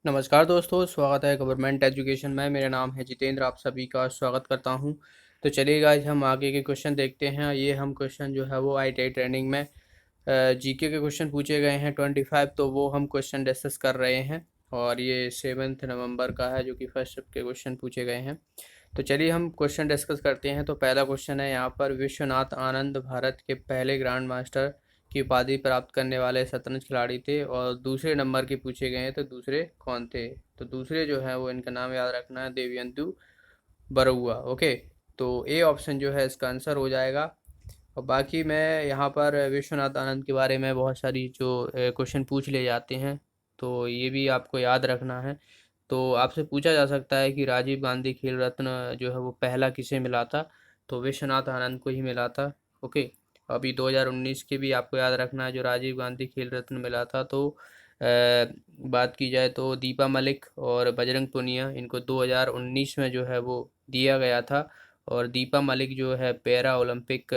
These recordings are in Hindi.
नमस्कार दोस्तों, स्वागत है गवर्नमेंट एजुकेशन में। मेरा नाम है जितेंद्र, आप सभी का स्वागत करता हूं। तो चलिए गाइस, हम आगे के क्वेश्चन देखते हैं। ये हम क्वेश्चन जो है वो ITI ट्रेनिंग में जीके के क्वेश्चन पूछे गए हैं 25, तो वो हम क्वेश्चन डिस्कस कर रहे हैं। और ये 7 नवंबर का है, जो कि फर्स्ट शिफ्ट के क्वेश्चन पूछे गए हैं। तो चलिए हम क्वेश्चन डिस्कस करते हैं। तो पहला क्वेश्चन है यहाँ पर, विश्वनाथ आनंद भारत के पहले ग्रैंड मास्टर की उपाधि प्राप्त करने वाले शतरंज खिलाड़ी थे, और दूसरे नंबर के पूछे गए हैं तो दूसरे कौन थे। तो दूसरे जो है वो, इनका नाम याद रखना है, देवेंदु बरुआ। ओके, तो ए ऑप्शन जो है इसका आंसर हो जाएगा। और बाकी मैं यहाँ पर विश्वनाथ आनंद के बारे में बहुत सारी जो क्वेश्चन पूछ ले जाते हैं, तो ये भी आपको याद रखना है। तो आपसे पूछा जा सकता है कि राजीव गांधी खेल रत्न जो है वो पहला किसे मिला था, तो विश्वनाथ आनंद को ही मिला था। ओके, अभी 2019 के भी आपको याद रखना है, जो राजीव गांधी खेल रत्न मिला था। तो बात की जाए तो दीपा मलिक और बजरंग पुनिया, इनको 2019 में जो है वो दिया गया था। और दीपा मलिक जो है पैरा ओलंपिक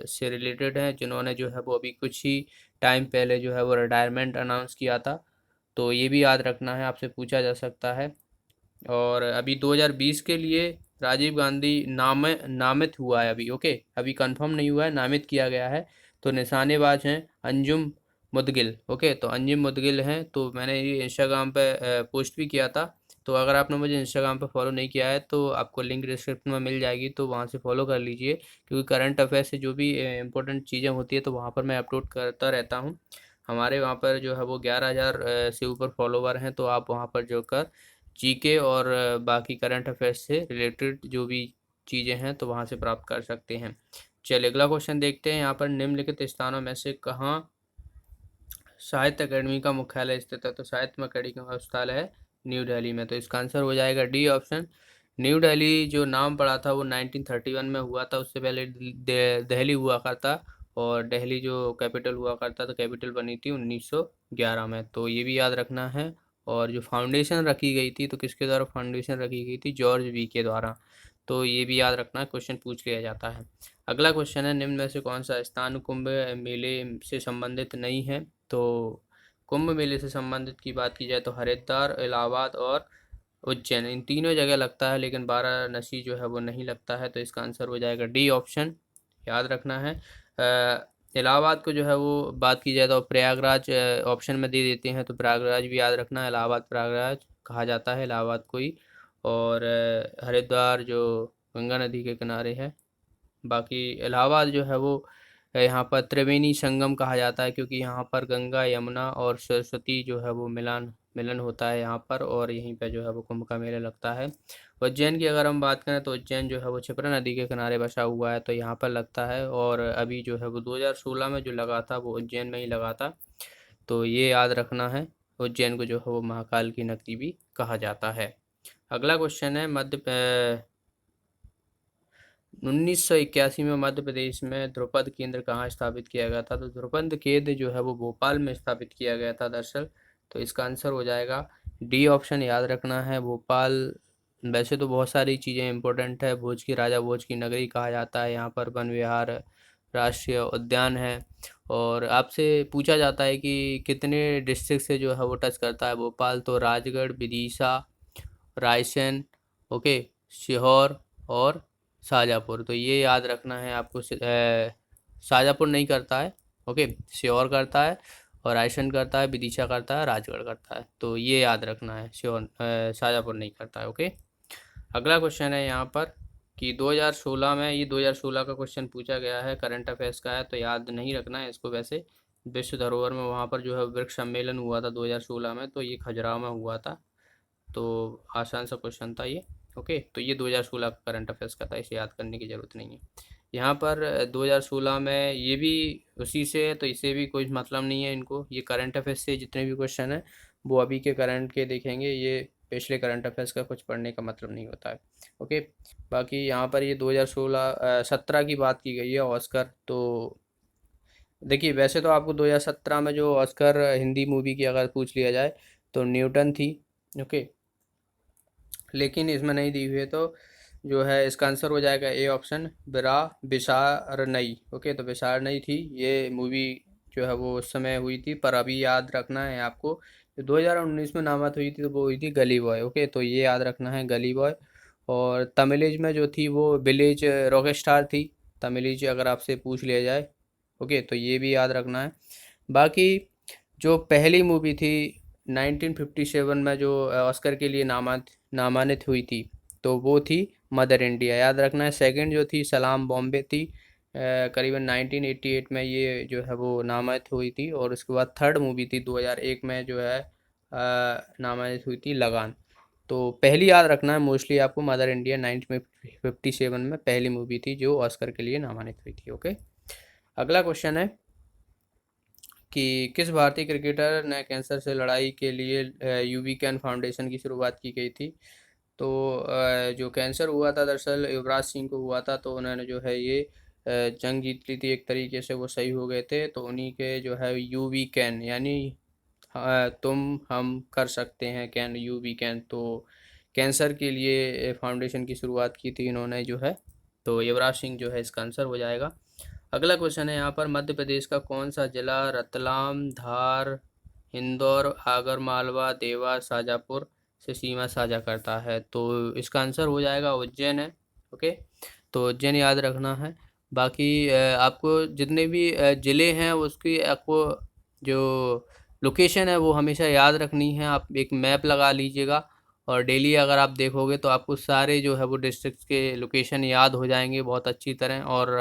से रिलेटेड हैं, जिन्होंने जो है वो अभी कुछ ही टाइम पहले जो है वो रिटायरमेंट अनाउंस किया था। तो ये भी याद रखना है, आपसे पूछा जा सकता है। और अभी 2020 के लिए राजीव गांधी नामित हुआ है अभी। ओके, अभी कंफर्म नहीं हुआ है, नामित किया गया है। तो निशानेबाज हैं अंजुम मुदगिल। ओके, तो अंजुम मुदगिल हैं। तो मैंने ये इंस्टाग्राम पे पोस्ट भी किया था। तो अगर आपने मुझे इंस्टाग्राम पे फॉलो नहीं किया है तो आपको लिंक डिस्क्रिप्शन में मिल जाएगी, तो वहाँ से फॉलो कर लीजिए। क्योंकि करंट अफेयर से जो भी इंपॉर्टेंट चीज़ें होती है तो वहाँ पर मैं अपलोड करता रहता हूँ। हमारे वहाँ पर जो है वो 11,000 से ऊपर फॉलोवर हैं। तो आप वहाँ पर जुड़कर जीके और बाकी करंट अफेयर्स से रिलेटेड जो भी चीज़ें हैं तो वहाँ से प्राप्त कर सकते हैं। चलिए अगला क्वेश्चन देखते हैं। यहाँ पर निम्नलिखित स्थानों में से कहाँ साहित्य अकेडमी का मुख्यालय स्थित है, तो साहित्य अकेडमी का स्थल है न्यू दिल्ली में। तो इसका आंसर हो जाएगा डी ऑप्शन। न्यू दिल्ली जो नाम पड़ा था वो 1931 में हुआ था। उससे पहले दिल्ली हुआ करता, और दिल्ली जो कैपिटल हुआ करता, तो कैपिटल बनी थी 1911 में। तो ये भी याद रखना है। और जो फाउंडेशन रखी गई थी, तो किसके द्वारा फाउंडेशन रखी गई थी? जॉर्ज वी के द्वारा। तो ये भी याद रखना, क्वेश्चन पूछ लिया जाता है। अगला क्वेश्चन है, निम्न में से कौन सा स्थान कुंभ मेले से संबंधित नहीं है? तो कुंभ मेले से संबंधित की बात की जाए तो हरिद्वार, इलाहाबाद और उज्जैन, इन तीनों जगह लगता है, लेकिन वाराणसी जो है वो नहीं लगता है। तो इसका आंसर हो जाएगा डी ऑप्शन, याद रखना है। इलाहाबाद को जो है वो बात की जाए तो प्रयागराज ऑप्शन में दे देते हैं, तो प्रयागराज भी याद रखना है। इलाहाबाद प्रयागराज कहा जाता है इलाहाबाद को ही। और हरिद्वार जो गंगा नदी के किनारे है। बाकी इलाहाबाद जो है वो यहाँ पर त्रिवेणी संगम कहा जाता है, क्योंकि यहाँ पर गंगा, यमुना और सरस्वती जो है वो मिलन मिलन होता है यहाँ पर, और यहीं पे जो है वो कुंभ का मेला लगता है। उज्जैन की अगर हम बात करें तो उज्जैन जो है वो क्षिप्रा नदी के किनारे बसा हुआ है, तो यहाँ पर लगता है। और अभी जो है वो 2016 में जो लगा था वो उज्जैन में ही लगा था। तो ये याद रखना है। उज्जैन को जो है वो महाकाल की नगरी भी कहा जाता है। अगला क्वेश्चन है, 1981 में मध्य प्रदेश में ध्रुपद केंद्र कहाँ स्थापित किया गया था? तो ध्रुपद केंद्र जो है वो भोपाल में स्थापित किया गया था दरअसल। तो इसका आंसर हो जाएगा डी ऑप्शन, याद रखना है, भोपाल। वैसे तो बहुत सारी चीज़ें इंपॉर्टेंट है। भोज की राजा भोज की नगरी कहा जाता है यहाँ पर। वन विहार राष्ट्रीय उद्यान है। और आपसे पूछा जाता है कि कितने डिस्ट्रिक्ट से जो है वो टच करता है भोपाल, तो राजगढ़, विदिशा, रायसेन, ओके, सीहोर और शाजापुर। तो ये याद रखना है आपको। शाजापुर नहीं करता है, ओके, सीहोर करता है, और रायसेन करता है, विदिशा करता है, राजगढ़ करता है। तो ये याद रखना है, शाजापुर नहीं करता है। ओके, अगला क्वेश्चन है यहाँ पर कि 2016 में, ये 2016 का क्वेश्चन पूछा गया है, करंट अफेयर्स का है, तो याद नहीं रखना है इसको। वैसे विश्व धरोहर में वहाँ पर जो है वृक्ष सम्मेलन हुआ था 2016 में, तो ये खजुराहो में हुआ था। तो आसान सा क्वेश्चन था ये। ओके, तो ये 2016 का करंट अफेयर्स का था, इसे याद करने की ज़रूरत नहीं है। यहाँ पर 2016 में ये भी उसी से है, तो इसे भी कोई मतलब नहीं है इनको। ये करंट अफेयर्स से जितने भी क्वेश्चन हैं वो अभी के करंट के देखेंगे, ये पिछले करंट अफेयर्स का कुछ पढ़ने का मतलब नहीं होता है। ओके, बाकी यहाँ पर ये 2017 की बात की गई है ऑस्कर। तो देखिए, वैसे तो आपको 2017 में जो ऑस्कर हिंदी मूवी की अगर पूछ लिया जाए तो न्यूटन थी। ओके, लेकिन इसमें नहीं दी हुई है, तो जो है इसका आंसर हो जाएगा ए ऑप्शन, बिरा बिसारनई। ओके, तो बिसारनई थी ये मूवी जो है वो उस समय हुई थी। पर अभी याद रखना है आपको जो 2019 में नामात हुई थी तो वो हुई थी गली बॉय। ओके, तो ये याद रखना है, गली बॉय। और तमिलेज में जो थी वो विलेज रॉक स्टार थी, तमिलेज अगर आपसे पूछ लिया जाए। ओके, तो ये भी याद रखना है। बाकी जो पहली मूवी थी 1957 में जो ऑस्कर के लिए नामांकित हुई थी, तो वो थी मदर इंडिया, याद रखना है। सेकंड जो थी सलाम बॉम्बे थी, करीबन 1988 में ये जो है वो नामांकित हुई थी। और उसके बाद थर्ड मूवी थी 2001 में जो है नामांकित हुई थी लगान। तो पहली याद रखना है मोस्टली आपको, मदर इंडिया 1957 में पहली मूवी थी जो ऑस्कर के लिए नामांकित हुई थी। ओके, अगला क्वेश्चन है कि किस भारतीय क्रिकेटर ने कैंसर से लड़ाई के लिए यूवी कैन फाउंडेशन की शुरुआत की गई थी। तो जो कैंसर हुआ था दरअसल युवराज सिंह को हुआ था, तो उन्होंने जो है ये जंग जीत ली थी एक तरीके से, वो सही हो गए थे। तो उन्हीं के जो है यूवी कैन यानी तुम हम कर सकते हैं, कैन यू वी कैन, तो कैंसर के लिए फाउंडेशन की शुरुआत की थी इन्होंने जो है। तो युवराज सिंह जो है इसका आंसर हो जाएगा। अगला क्वेश्चन है यहाँ पर, मध्य प्रदेश का कौन सा जिला रतलाम, धार, इंदौर, आगरमालवा, देवास, शाजापुर से सीमा साझा करता है। तो इसका आंसर हो जाएगा उज्जैन है। ओके, तो उज्जैन याद रखना है। बाकी आपको जितने भी ज़िले हैं उसकी आपको जो लोकेशन है वो हमेशा याद रखनी है। आप एक मैप लगा लीजिएगा और डेली अगर आप देखोगे तो आपको सारे जो है वो डिस्ट्रिक्ट के लोकेशन याद हो जाएंगे बहुत अच्छी तरह। और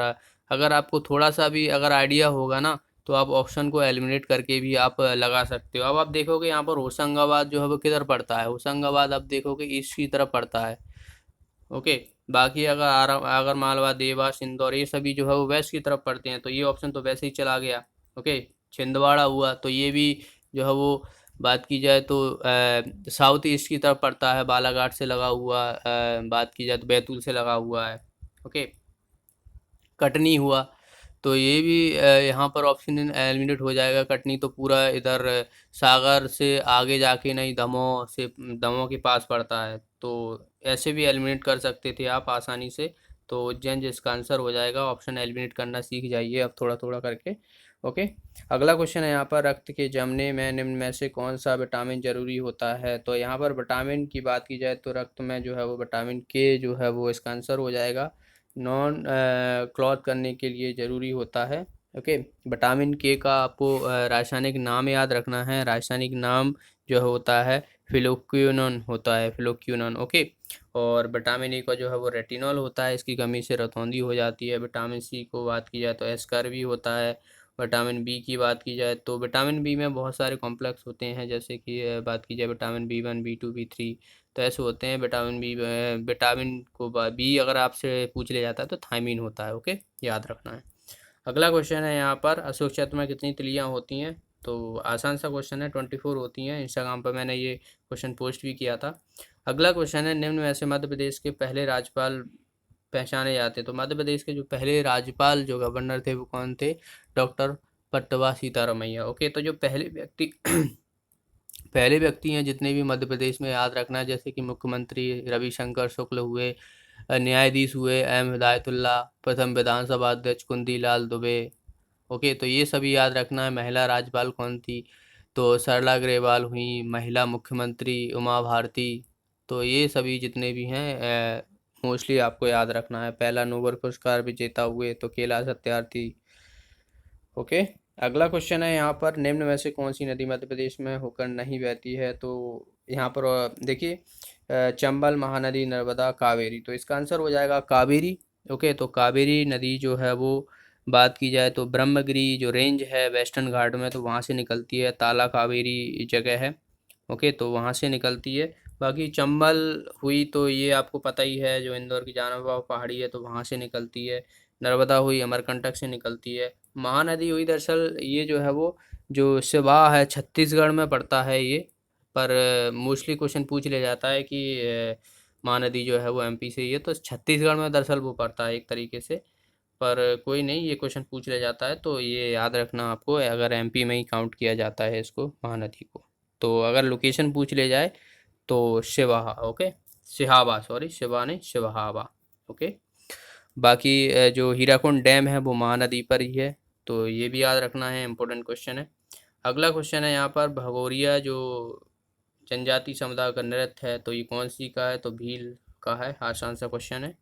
अगर आपको थोड़ा सा भी अगर आइडिया होगा ना, तो आप ऑप्शन को एलिमिनेट करके भी आप लगा सकते हो। अब आप देखोगे यहाँ पर होशंगाबाद जो है वो किधर पड़ता है, होशंगाबाद आप देखोगे ईस्ट की तरफ पड़ता है। ओके, बाकी अगर मालवा, देवास, इंदौर ये सभी जो है वो वेस्ट की तरफ पड़ते हैं, तो ये ऑप्शन तो वैसे ही चला गया। ओके, छिंदवाड़ा हुआ तो ये भी जो है वो बात की जाए तो साउथ ईस्ट की तरफ पड़ता है, बालाघाट से लगा हुआ। बात की जाए तो बैतूल से लगा हुआ है। ओके, कटनी हुआ तो ये भी यहाँ पर ऑप्शन एलिमिनेट हो जाएगा। कटनी तो पूरा इधर सागर से आगे जाके नहीं, दमोह से, दमोह के पास पड़ता है। तो ऐसे भी एलिमिनेट कर सकते थे आप आसानी से। तो उज्जैन जिसका आंसर हो जाएगा, ऑप्शन एलिमिनेट करना सीख जाइए अब थोड़ा थोड़ा करके। ओके, अगला क्वेश्चन है यहाँ पर, रक्त के जमने में निम्न में से कौन सा विटामिन जरूरी होता है। तो यहाँ पर विटामिन की बात की जाए तो रक्त में जो है वो विटामिन के जो है वो इसका आंसर हो जाएगा। नॉन क्लॉथ करने के लिए ज़रूरी होता है। ओके, विटामिन के का आपको रासायनिक नाम याद रखना है। रासायनिक नाम जो होता है फिलोक्विनोन होता है, फिलोक्विनोन। ओके, और विटामिन ए का जो है वो रेटिनॉल होता है, इसकी कमी से रतौंधी हो जाती है। विटामिन सी को बात की जाए तो एस्कर्वी होता है। विटामिन बी की बात की जाए तो विटामिन बी में बहुत सारे कॉम्प्लेक्स होते हैं, जैसे कि बात की जाए विटामिन बी 1, बी 2, बी 3, तो ऐसे होते हैं। विटामिन बी, विटामिन को बी अगर आपसे पूछ लिया जाता है तो थायमीन होता है। ओके, याद रखना है। अगला क्वेश्चन है यहाँ पर, अशोक चक्र में कितनी तिलियाँ होती हैं। तो आसान सा क्वेश्चन है, 24 होती हैं। इंस्टाग्राम पर मैंने ये क्वेश्चन पोस्ट भी किया था। अगला क्वेश्चन है, निम्न में से मध्य प्रदेश के पहले राज्यपाल पहचाने जाते हैं। तो मध्य प्रदेश के जो पहले राज्यपाल जो गवर्नर थे वो कौन थे, डॉक्टर पट्टवा सीतारमैया। ओके, तो जो पहले व्यक्ति पहले व्यक्ति हैं जितने भी मध्य प्रदेश में, याद रखना है, जैसे कि मुख्यमंत्री रविशंकर शुक्ल हुए, न्यायाधीश हुए एम हिदायतुल्ला, प्रथम विधानसभा अध्यक्ष कुंदीलाल दुबे। ओके, तो ये सभी याद रखना है। महिला राज्यपाल कौन थी, तो सरला ग्रेवाल हुई। महिला मुख्यमंत्री उमा भारती। तो ये सभी जितने भी हैं मोस्टली आपको याद रखना है। पहला नोबेल पुरस्कार विजेता हुए तो कैलाश सत्यार्थी। ओके, अगला क्वेश्चन है यहाँ पर, निम्न में से कौन सी नदी मध्य प्रदेश में होकर नहीं बहती है। तो यहाँ पर देखिए चंबल, महानदी, नर्मदा, कावेरी, तो इसका आंसर हो जाएगा कावेरी। ओके, तो कावेरी नदी जो है वो बात की जाए तो ब्रह्मगिरी जो रेंज है वेस्टर्न घाट में, तो वहाँ से निकलती है। ताला कावेरी जगह है। ओके, तो वहाँ से निकलती है। बाकी चंबल हुई तो ये आपको पता ही है, जो इंदौर की जानव पहाड़ी है तो वहाँ से निकलती है। नर्मदा हुई अमरकंटक से निकलती है। महानदी हुई दरअसल ये जो है वो जो सिवाह है छत्तीसगढ़ में पड़ता है ये। पर मोस्टली क्वेश्चन पूछ लिया जाता है कि महानदी जो है वो एमपी से ही है, तो छत्तीसगढ़ में दरअसल वो पड़ता है एक तरीके से। पर कोई नहीं, ये क्वेश्चन पूछ लिया जाता है तो ये याद रखना आपको, अगर एमपी में ही काउंट किया जाता है इसको, महानदी को। तो अगर लोकेशन पूछ ले जाए तो शिवाहा। ओके, सिहावा, सॉरी शिवा नहीं, शिवहावा। ओके, बाकी जो हीराकुंड डैम है वो महानदी पर ही है, तो ये भी याद रखना है, इम्पोर्टेंट क्वेश्चन है। अगला क्वेश्चन है यहाँ पर, भगोरिया जो जनजाति समुदाय का नृत्य है तो ये कौन सी का है, तो भील का है। आसान सा क्वेश्चन है।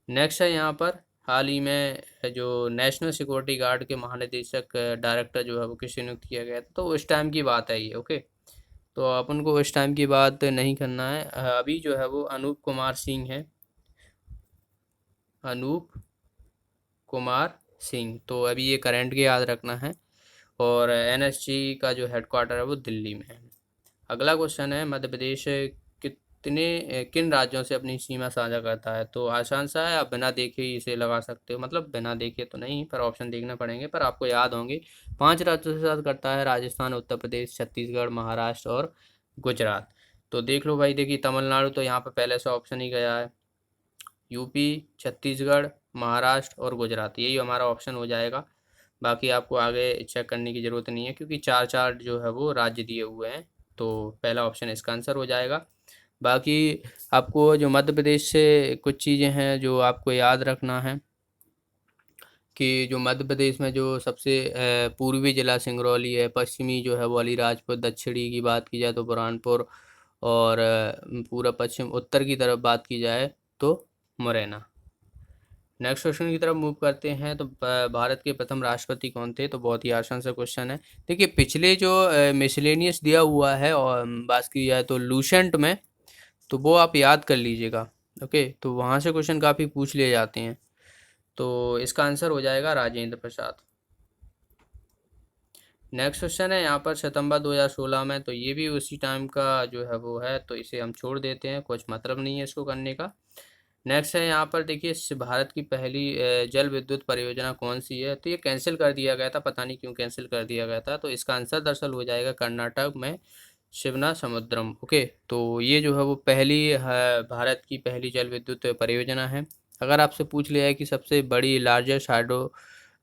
नेक्स्ट है यहाँ पर, हाल ही में जो नेशनल सिक्योरिटी गार्ड के महानिदेशक डायरेक्टर जो है वो किसे नियुक्त किया गया था, तो उस टाइम की बात है ये। ओके, तो अपन को उस टाइम की बात नहीं करना है। अभी जो है वो अनूप कुमार सिंह है, अनूप कुमार सिंह। तो अभी ये करंट के याद रखना है। और एनएसजी का जो हेडक्वार्टर है वो दिल्ली में है। अगला क्वेश्चन है, मध्य प्रदेश किन राज्यों से अपनी सीमा साझा करता है, तो आसान सा है, आप बिना देखे ही इसे लगा सकते हो। मतलब बिना देखे तो नहीं, पर ऑप्शन देखना पड़ेंगे, पर आपको याद होंगे। 5 राज्यों से साझा करता है, राजस्थान, उत्तर प्रदेश, छत्तीसगढ़, महाराष्ट्र और गुजरात। तो देख लो भाई, देखिए तमिलनाडु तो यहाँ पर पहले से ऑप्शन ही गया है। यूपी, छत्तीसगढ़, महाराष्ट्र और गुजरात, यही हमारा ऑप्शन हो जाएगा। बाकी आपको आगे चेक करने की ज़रूरत नहीं है, क्योंकि चार चार जो है वो राज्य दिए हुए हैं। तो पहला ऑप्शन इसका आंसर हो जाएगा। बाकी आपको जो मध्य प्रदेश से कुछ चीज़ें हैं जो आपको याद रखना है, कि जो मध्य प्रदेश में जो सबसे पूर्वी जिला सिंगरौली है, पश्चिमी जो है वो अलीराजपुर, दक्षिणी की बात की जाए तो बुरहानपुर, और पूरा पश्चिम उत्तर की तरफ बात की जाए तो मुरैना। नेक्स्ट क्वेश्चन की तरफ मूव करते हैं। तो भारत के प्रथम राष्ट्रपति कौन थे, तो बहुत ही आसान सा क्वेश्चन है। देखिए पिछले जो मिसलेनियस दिया हुआ है और बात की जाए तो लूसेंट में, तो वो आप याद कर लीजिएगा। ओके, तो वहाँ से क्वेश्चन काफ़ी पूछ लिए जाते हैं। तो इसका आंसर हो जाएगा राजेंद्र प्रसाद। नेक्स्ट क्वेश्चन है यहाँ पर, सितंबर 2016 में, तो ये भी उसी टाइम का जो है वो है, तो इसे हम छोड़ देते हैं, कुछ मतलब नहीं है इसको करने का। नेक्स्ट है यहाँ पर, देखिए भारत की पहली जल विद्युत परियोजना कौन सी है, तो ये कैंसिल कर दिया गया था, पता नहीं क्यों कैंसिल कर दिया गया था। तो इसका आंसर दरअसल हो जाएगा कर्नाटक में शिवना समुद्रम। ओके, तो ये जो है वो पहली भारत की पहली जल विद्युत परियोजना है। अगर आपसे पूछ लिया है कि सबसे बड़ी लार्जेस्ट हाइड्रो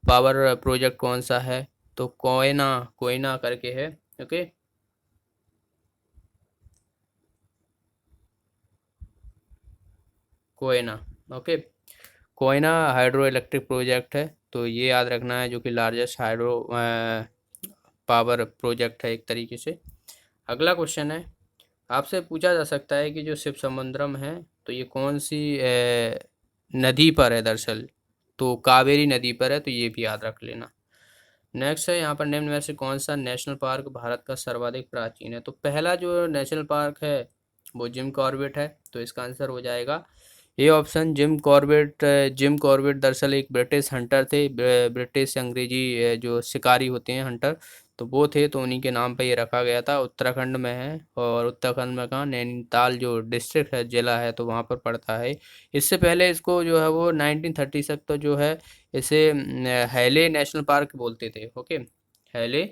पावर प्रोजेक्ट कौन सा है, तो कोयना कोयना करके है। Okay, Koyna. Okay, Koyna hydro electric project है, तो ये याद रखना है, जो कि लार्जेस्ट हाइड्रो पावर प्रोजेक्ट है एक तरीके से। अगला क्वेश्चन है, आपसे पूछा जा सकता है कि जो शिव समुद्रम है, तो ये कौन सी नदी पर है दरअसल, तो कावेरी नदी पर है, तो ये भी याद रख लेना। नेक्स्ट है यहाँ पर, निम्न में से कौन सा नेशनल पार्क भारत का सर्वाधिक प्राचीन है, तो पहला जो नेशनल पार्क है वो जिम कॉर्बेट है, तो इसका आंसर हो जाएगा ये option, Jim Corbett. Jim Corbett दरअसल एक ब्रिटिश हंटर थे, ब्रिटिश अंग्रेजी जो शिकारी होते हैं, हंटर, तो वो थे, तो उन्हीं के नाम पे ये रखा गया था। उत्तराखंड में है, और उत्तराखंड में कहाँ, नैनीताल जो डिस्ट्रिक्ट है, जिला है, तो वहाँ पर पड़ता है। इससे पहले इसको जो है वो 1930 तक तो जो है इसे हैले नेशनल पार्क बोलते थे। ओके, हैले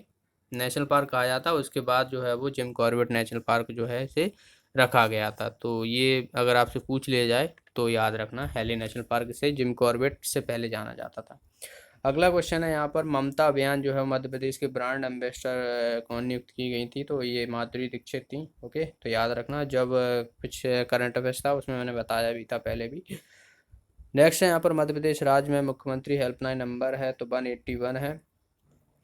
नेशनल पार्क कहा जाता, उसके बाद जो है वो जिम कॉर्बेट नेशनल पार्क जो है इसे रखा गया था। तो ये अगर आपसे पूछ लिया जाए तो याद रखना, हैले नेशनल पार्क से जिम कॉर्बेट से पहले जाना जाता था। अगला क्वेश्चन है यहाँ पर, ममता अभियान जो है मध्य प्रदेश के ब्रांड एम्बेसडर कौन नियुक्त की गई थी, तो ये माधुरी दीक्षित थी। ओके, तो याद रखना, जब कुछ करंट अफेयर्स था उसमें मैंने बताया भी था पहले भी। नेक्स्ट है यहाँ पर, मध्य प्रदेश राज्य में मुख्यमंत्री हेल्पलाइन नंबर है, तो 181 है।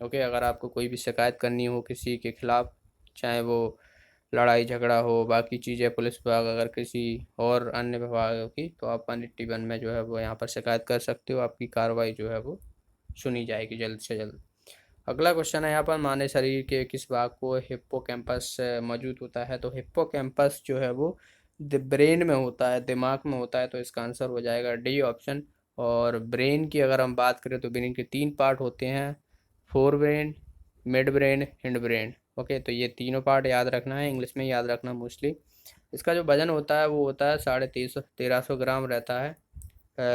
ओके, अगर आपको कोई भी शिकायत करनी हो किसी के खिलाफ, चाहे वो लड़ाई झगड़ा हो, बाकी चीज़ें, पुलिस विभाग, अगर किसी और अन्य विभागों की, तो आप 181 में जो है वो यहाँ पर शिकायत कर सकते हो, आपकी कार्रवाई जो है वो सुनी जाएगी जल्द से जल्द। अगला क्वेश्चन है यहाँ पर, मानव शरीर के किस भाग को हिप्पोकैम्पस मौजूद होता है, तो हिप्पोकैम्पस जो है वो ब्रेन में होता है, दिमाग में होता है, तो इसका आंसर हो जाएगा डी ऑप्शन। और ब्रेन की अगर हम बात करें तो ब्रेन के 3 पार्ट होते हैं, fore brain, mid brain, hind brain. Okay, तो ये तीनों पार्ट याद रखना है, इंग्लिश में याद रखना मोस्टली। इसका जो वजन होता है वो होता है 1350 ग्राम रहता है,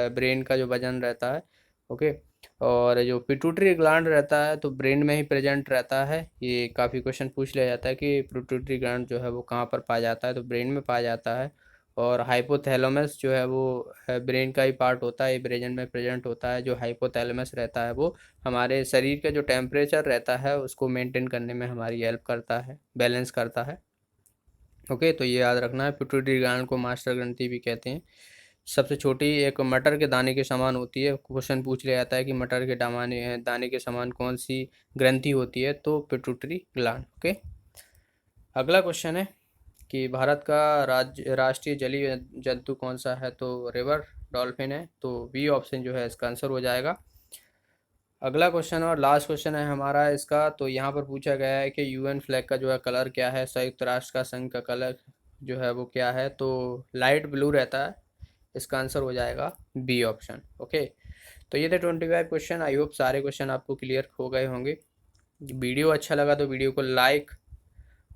ब्रेन का जो वजन रहता है। ओके, और जो पिट्यूटरी ग्लैंड रहता है तो ब्रेन में ही प्रेजेंट रहता है। ये काफ़ी क्वेश्चन पूछ लिया जाता है कि पिट्यूटरी ग्लैंड जो है वो कहाँ पर पाया जाता है, तो ब्रेन में पाया जाता है। और हाइपोथैलेमस जो है वो ब्रेन का ही पार्ट होता है, ये ब्रेन में प्रेजेंट होता है। जो हाइपोथैलेमस रहता है वो हमारे शरीर का जो टेम्परेचर रहता है उसको मेंटेन करने में हमारी हेल्प करता है, बैलेंस करता है। ओके, तो ये याद रखना है, पिट्यूटरी ग्लैंड को मास्टर ग्रंथि भी कहते हैं। सबसे छोटी एक मटर के दाने के समान होती है। क्वेश्चन पूछ लिया जाता है कि मटर के दाने के समान कौन सी ग्रंथि होती है, तो पिट्यूटरी ग्लैंड। ओके। अगला क्वेश्चन है कि भारत का राष्ट्रीय जलीय जंतु कौन सा है, तो रिवर डॉल्फिन है, तो बी ऑप्शन जो है इसका आंसर हो जाएगा। अगला क्वेश्चन और लास्ट क्वेश्चन है हमारा इसका, तो यहाँ पर पूछा गया है कि यूएन फ्लैग का जो है कलर क्या है, संयुक्त राष्ट्र का संघ का कलर जो है वो क्या है, तो लाइट ब्लू रहता है। इसका आंसर हो जाएगा बी ऑप्शन। ओके। तो ये थे 25 क्वेश्चन। आई होप सारे क्वेश्चन आपको क्लियर हो गए होंगे। वीडियो अच्छा लगा तो वीडियो को लाइक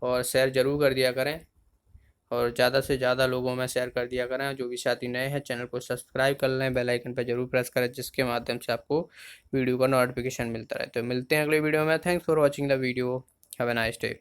और शेयर ज़रूर कर दिया करें, और ज़्यादा से ज़्यादा लोगों में शेयर कर दिया करें। जो भी साथी नए हैं चैनल को सब्सक्राइब कर लें, बेल आइकन पर जरूर प्रेस करें, जिसके माध्यम से आपको वीडियो का नोटिफिकेशन मिलता रहे। तो मिलते हैं अगले वीडियो में। Thanks for watching the video. Have a nice day.